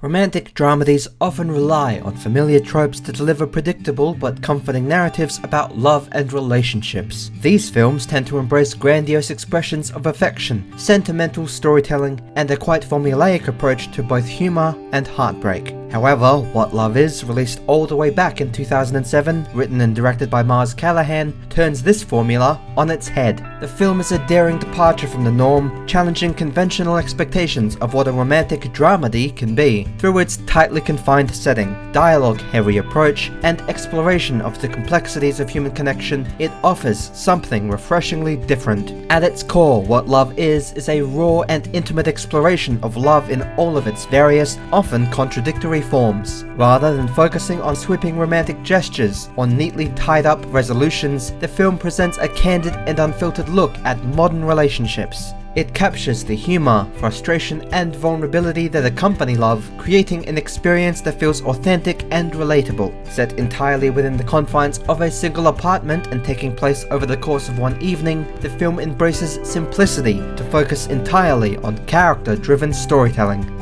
Romantic dramedies often rely on familiar tropes to deliver predictable but comforting narratives about love and relationships. These films tend to embrace grandiose expressions of affection, sentimental storytelling, and a quite formulaic approach to both humour and heartbreak. However, What Love Is, released all the way back in 2007, written and directed by Mars Callahan, turns this formula on its head. The film is a daring departure from the norm, challenging conventional expectations of what a romantic dramedy can be, through its tightly confined setting, dialogue-heavy approach, and exploration of the complexities of human connection. It offers something refreshingly different. At its core, What Love Is a raw and intimate exploration of love in all of its various, often contradictory forms. Rather than focusing on sweeping romantic gestures or neatly tied up resolutions, the film presents a candid and unfiltered look at modern relationships. It captures the humor, frustration, and vulnerability that accompany love, creating an experience that feels authentic and relatable. Set entirely within the confines of a single apartment and taking place over the course of one evening, the film embraces simplicity to focus entirely on character-driven storytelling.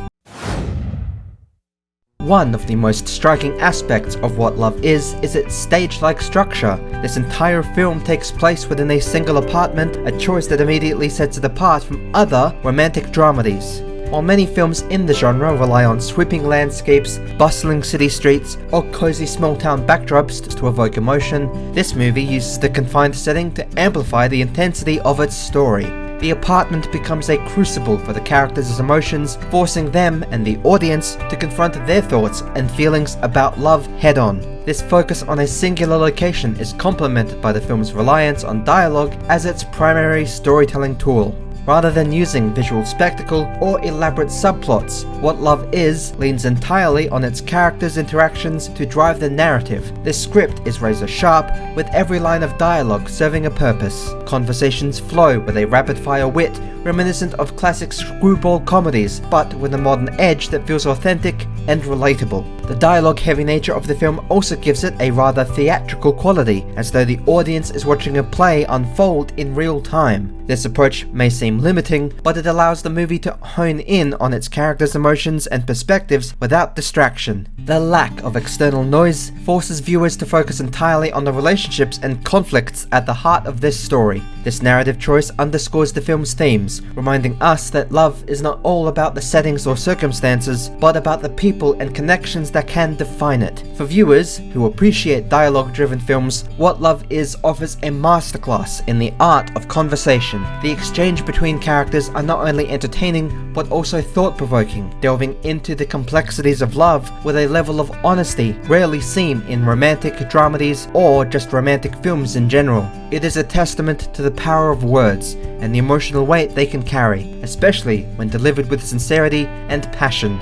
One of the most striking aspects of What Love Is its stage-like structure. This entire film takes place within a single apartment, a choice that immediately sets it apart from other romantic dramedies. While many films in the genre rely on sweeping landscapes, bustling city streets, or cozy small-town backdrops to evoke emotion, this movie uses the confined setting to amplify the intensity of its story. The apartment becomes a crucible for the characters' emotions, forcing them and the audience to confront their thoughts and feelings about love head-on. This focus on a singular location is complemented by the film's reliance on dialogue as its primary storytelling tool. Rather than using visual spectacle or elaborate subplots, What Love Is leans entirely on its characters' interactions to drive the narrative. The script is razor sharp, with every line of dialogue serving a purpose. Conversations flow with a rapid-fire wit reminiscent of classic screwball comedies, but with a modern edge that feels authentic and relatable. The dialogue-heavy nature of the film also gives it a rather theatrical quality, as though the audience is watching a play unfold in real time. This approach may seem limiting, but it allows the movie to hone in on its characters' emotions and perspectives without distraction. The lack of external noise forces viewers to focus entirely on the relationships and conflicts at the heart of this story. This narrative choice underscores the film's themes, reminding us that love is not all about the settings or circumstances, but about the people and connections that can define it. For viewers who appreciate dialogue-driven films, What Love Is offers a masterclass in the art of conversation. The exchange between characters are not only entertaining, but also thought-provoking, delving into the complexities of love with a level of honesty rarely seen in romantic dramedies or just romantic films in general. It is a testament to the power of words and the emotional weight they can carry, especially when delivered with sincerity and passion.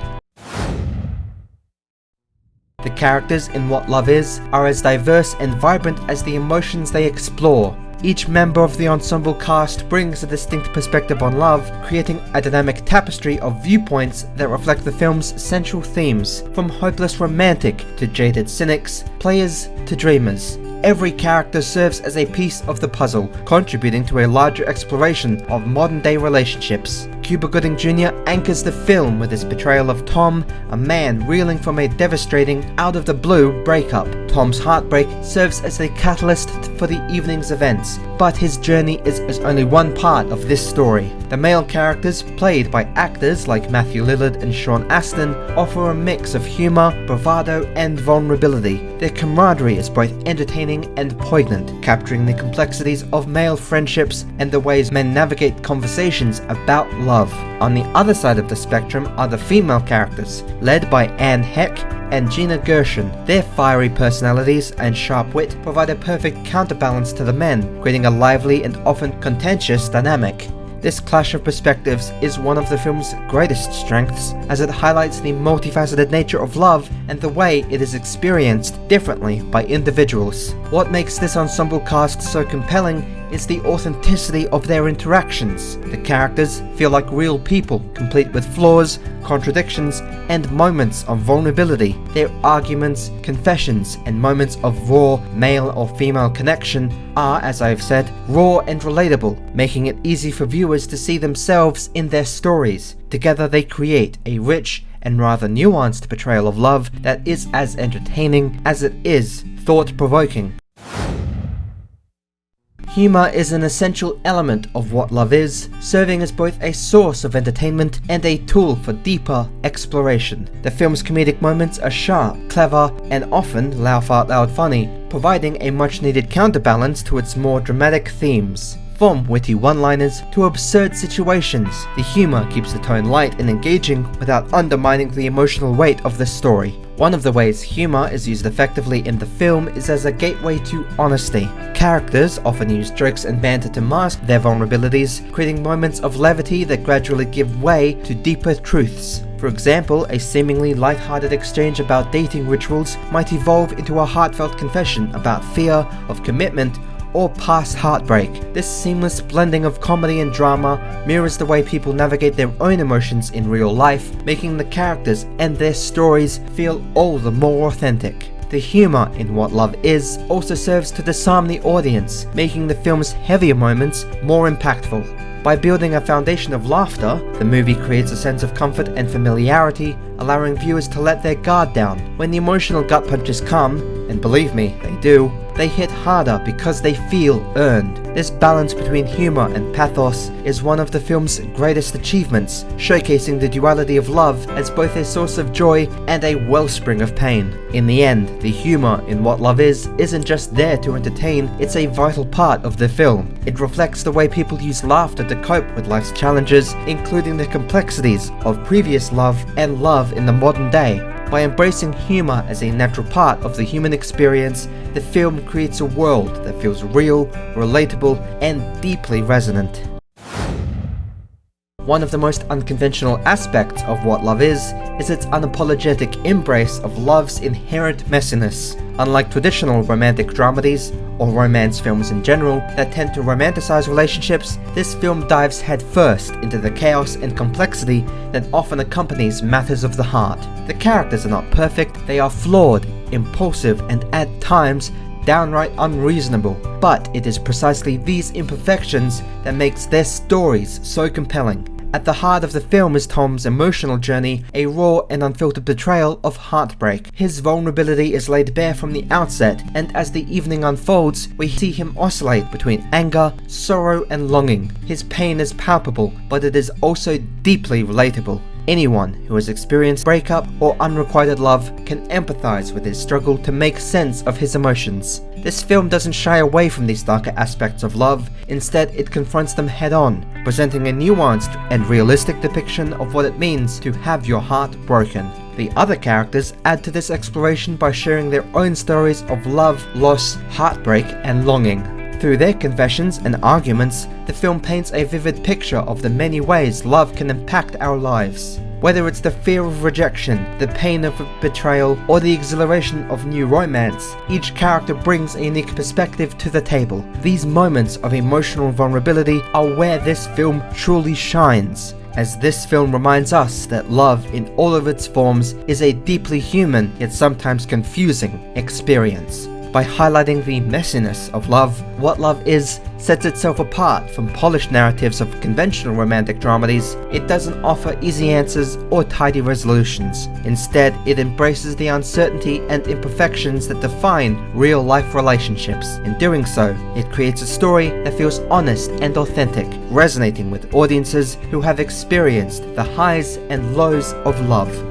The characters in What Love Is are as diverse and vibrant as the emotions they explore. Each member of the ensemble cast brings a distinct perspective on love, creating a dynamic tapestry of viewpoints that reflect the film's central themes, from hopeless romantic to jaded cynics, players to dreamers. Every character serves as a piece of the puzzle, contributing to a larger exploration of modern-day relationships. Cuba Gooding Jr. anchors the film with his portrayal of Tom, a man reeling from a devastating, out-of-the-blue breakup. Tom's heartbreak serves as a catalyst for the evening's events, but his journey is only one part of this story. The male characters, played by actors like Matthew Lillard and Sean Astin, offer a mix of humor, bravado, and vulnerability. Their camaraderie is both entertaining and poignant, capturing the complexities of male friendships and the ways men navigate conversations about love. On the other side of the spectrum are the female characters, led by Anne Heck and Gina Gershon. Their fiery personalities and sharp wit provide a perfect counterbalance to the men, creating a lively and often contentious dynamic. This clash of perspectives is one of the film's greatest strengths, as it highlights the multifaceted nature of love and the way it is experienced differently by individuals. What makes this ensemble cast so compelling is the authenticity of their interactions. The characters feel like real people, complete with flaws, contradictions, and moments of vulnerability. Their arguments, confessions, and moments of raw male or female connection are, as I've said, raw and relatable, making it easy for viewers to see themselves in their stories. Together they create a rich and rather nuanced portrayal of love that is as entertaining as it is thought-provoking. Humour is an essential element of what love is, serving as both a source of entertainment and a tool for deeper exploration. The film's comedic moments are sharp, clever, and often laugh-out-loud funny, providing a much-needed counterbalance to its more dramatic themes. From witty one-liners to absurd situations, the humour keeps the tone light and engaging without undermining the emotional weight of the story. One of the ways humour is used effectively in the film is as a gateway to honesty. Characters often use jokes and banter to mask their vulnerabilities, creating moments of levity that gradually give way to deeper truths. For example, a seemingly light-hearted exchange about dating rituals might evolve into a heartfelt confession about fear of commitment or past heartbreak. This seamless blending of comedy and drama mirrors the way people navigate their own emotions in real life, making the characters and their stories feel all the more authentic. The humour in What Love Is also serves to disarm the audience, making the film's heavier moments more impactful. By building a foundation of laughter, the movie creates a sense of comfort and familiarity, allowing viewers to let their guard down. When the emotional gut punches come, and believe me, they do, they hit harder because they feel earned. This balance between humour and pathos is one of the film's greatest achievements, showcasing the duality of love as both a source of joy and a wellspring of pain. In the end, the humour in What Love Is isn't just there to entertain, it's a vital part of the film. It reflects the way people use laughter to cope with life's challenges, including the complexities of previous love and love in the modern day. By embracing humour as a natural part of the human experience, the film creates a world that feels real, relatable, and deeply resonant. One of the most unconventional aspects of What Love Is its unapologetic embrace of love's inherent messiness. Unlike traditional romantic dramedies, or romance films in general, that tend to romanticize relationships, this film dives headfirst into the chaos and complexity that often accompanies matters of the heart. The characters are not perfect, they are flawed, impulsive, and at times, downright unreasonable. But it is precisely these imperfections that makes their stories so compelling. At the heart of the film is Tom's emotional journey, a raw and unfiltered portrayal of heartbreak. His vulnerability is laid bare from the outset, and as the evening unfolds, we see him oscillate between anger, sorrow, and longing. His pain is palpable, but it is also deeply relatable. Anyone who has experienced breakup or unrequited love can empathize with his struggle to make sense of his emotions. This film doesn't shy away from these darker aspects of love, instead it confronts them head-on, presenting a nuanced and realistic depiction of what it means to have your heart broken. The other characters add to this exploration by sharing their own stories of love, loss, heartbreak, and longing. Through their confessions and arguments, the film paints a vivid picture of the many ways love can impact our lives. Whether it's the fear of rejection, the pain of betrayal, or the exhilaration of new romance, each character brings a unique perspective to the table. These moments of emotional vulnerability are where this film truly shines, as this film reminds us that love in all of its forms is a deeply human, yet sometimes confusing, experience. By highlighting the messiness of love, What Love Is sets itself apart from polished narratives of conventional romantic dramedies. It doesn't offer easy answers or tidy resolutions. Instead, it embraces the uncertainty and imperfections that define real-life relationships. In doing so, it creates a story that feels honest and authentic, resonating with audiences who have experienced the highs and lows of love.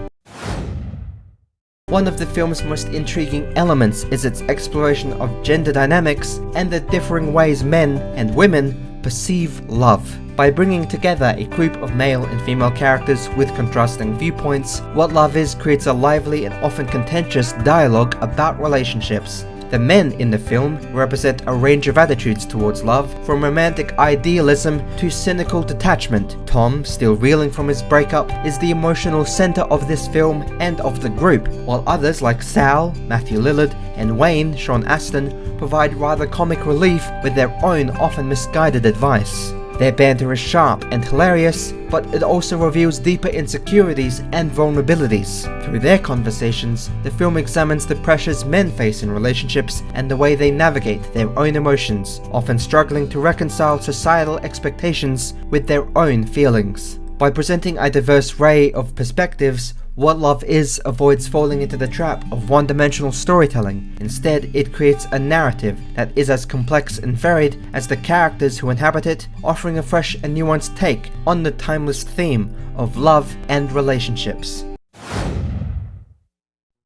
One of the film's most intriguing elements is its exploration of gender dynamics and the differing ways men and women perceive love. By bringing together a group of male and female characters with contrasting viewpoints, What Love Is creates a lively and often contentious dialogue about relationships. The men in the film represent a range of attitudes towards love, from romantic idealism to cynical detachment. Tom, still reeling from his breakup, is the emotional center of this film and of the group, while others like Sal, Matthew Lillard, and Wayne, Sean Astin, provide rather comic relief with their own often misguided advice. Their banter is sharp and hilarious, but it also reveals deeper insecurities and vulnerabilities. Through their conversations, the film examines the pressures men face in relationships and the way they navigate their own emotions, often struggling to reconcile societal expectations with their own feelings. By presenting a diverse array of perspectives, What Love Is avoids falling into the trap of one-dimensional storytelling. Instead, it creates a narrative that is as complex and varied as the characters who inhabit it, offering a fresh and nuanced take on the timeless theme of love and relationships.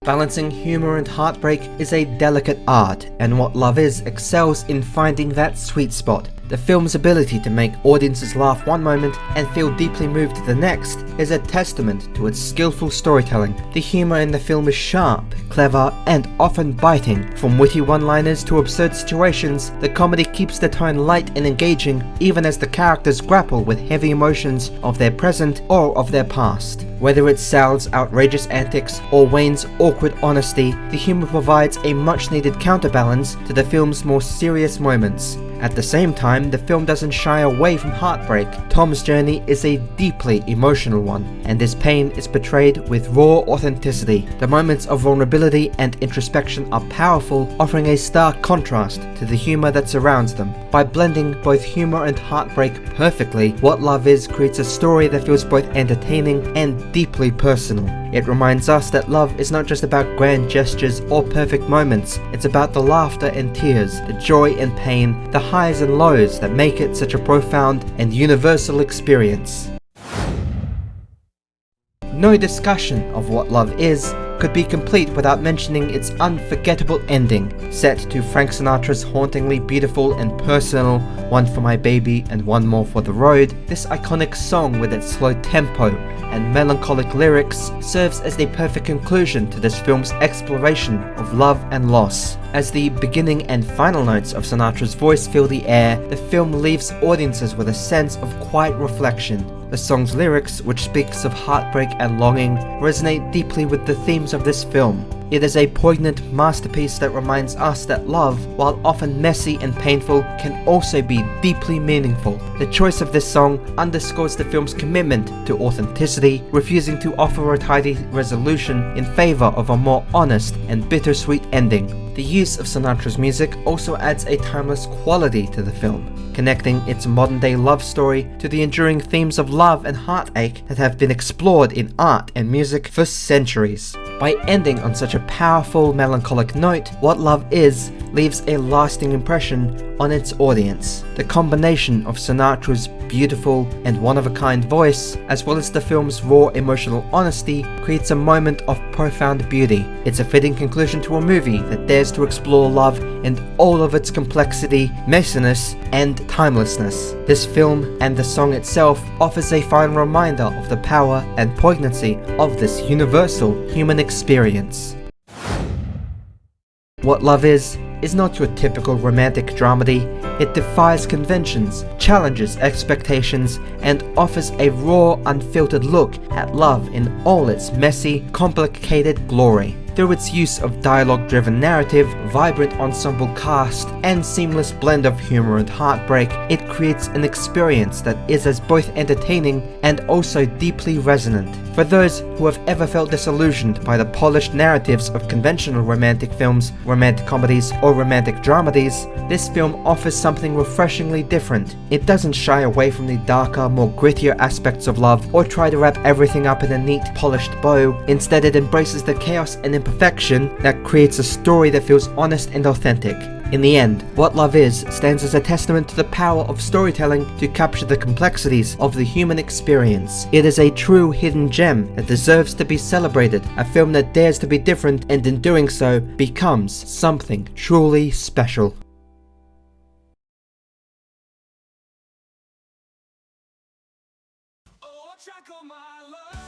Balancing humor and heartbreak is a delicate art, and What Love Is excels in finding that sweet spot. The film's ability to make audiences laugh one moment and feel deeply moved the next is a testament to its skillful storytelling. The humor in the film is sharp, clever, and often biting. From witty one-liners to absurd situations, the comedy keeps the tone light and engaging even as the characters grapple with heavy emotions of their present or of their past. Whether it's Sal's outrageous antics or Wayne's awkward honesty, the humor provides a much-needed counterbalance to the film's more serious moments. At the same time, the film doesn't shy away from heartbreak. Tom's journey is a deeply emotional one, and his pain is portrayed with raw authenticity. The moments of vulnerability and introspection are powerful, offering a stark contrast to the humor that surrounds them. By blending both humor and heartbreak perfectly, What Love Is creates a story that feels both entertaining and deeply personal. It reminds us that love is not just about grand gestures or perfect moments, it's about the laughter and tears, the joy and pain, the highs and lows that make it such a profound and universal experience. No discussion of What Love Is could be complete without mentioning its unforgettable ending. Set to Frank Sinatra's hauntingly beautiful and personal One for My Baby and One More for the Road, this iconic song with its slow tempo and melancholic lyrics serves as the perfect conclusion to this film's exploration of love and loss. As the beginning and final notes of Sinatra's voice fill the air, the film leaves audiences with a sense of quiet reflection. The song's lyrics, which speaks of heartbreak and longing, resonate deeply with the themes of this film. It is a poignant masterpiece that reminds us that love, while often messy and painful, can also be deeply meaningful. The choice of this song underscores the film's commitment to authenticity, refusing to offer a tidy resolution in favor of a more honest and bittersweet ending. The use of Sinatra's music also adds a timeless quality to the film, connecting its modern-day love story to the enduring themes of love and heartache that have been explored in art and music for centuries. By ending on such a powerful, melancholic note, What Love Is leaves a lasting impression on its audience. The combination of Sinatra's beautiful and one-of-a-kind voice, as well as the film's raw emotional honesty, creates a moment of profound beauty. It's a fitting conclusion to a movie that dares to explore love in all of its complexity, messiness, and timelessness. This film, and the song itself, offers a final reminder of the power and poignancy of this universal human experience. What Love Is not your typical romantic dramedy. It defies conventions, challenges expectations, and offers a raw, unfiltered look at love in all its messy, complicated glory. Through its use of dialogue-driven narrative, vibrant ensemble cast, and seamless blend of humor and heartbreak, it creates an experience that is as both entertaining and also deeply resonant. For those who have ever felt disillusioned by the polished narratives of conventional romantic films, romantic comedies, or romantic dramedies, this film offers something refreshingly different. It doesn't shy away from the darker, more grittier aspects of love, or try to wrap everything up in a neat, polished bow. Instead, it embraces the chaos and imperfection that creates a story that feels honest and authentic. In the end, What Love Is stands as a testament to the power of storytelling to capture the complexities of the human experience. It is a true hidden gem that deserves to be celebrated, a film that dares to be different and in doing so becomes something truly special. Oh, I track all my love.